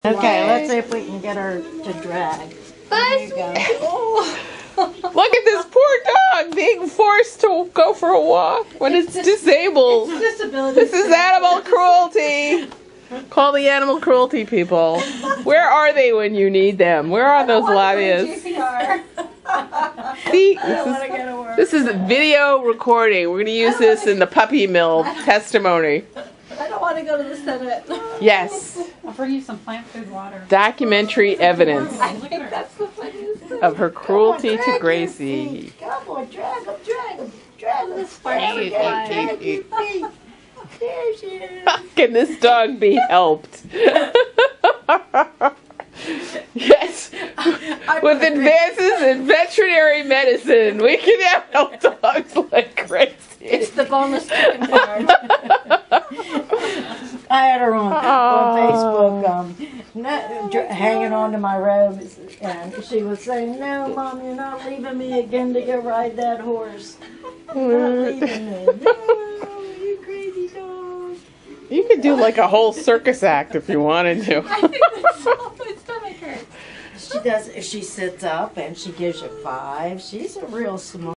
Okay, let's see if we can get her to drag. There you go. Look at this poor dog being forced to go for a walk when it's disabled. It's disability. This is animal cruelty. Call the animal cruelty people. Where are they when you need them? Where are those lobbyists? See, this is video recording. We're going to use this in the puppy mill testimony. I don't want to go to the Senate. Yes. I'll bring you some plant food water. Documentary evidence I think that's the funniest thing. of her cruelty to Gracie. Come on, drag him, drag him, drag him. This funny Drag his feet. There she is. How can this dog be helped? Yes. With advances in veterinary medicine, we can have help dogs like Gracie. It's the boneless chicken part. I had her on Facebook hanging on to my robe, and she was saying, "No, Mom, you're not leaving me again to go ride that horse. You're not leaving me. No, you crazy dog." You could do like a whole circus act if you wanted to. I think that's all my stomach hurts. She does. She sits up and she gives you 5. She's a real smart.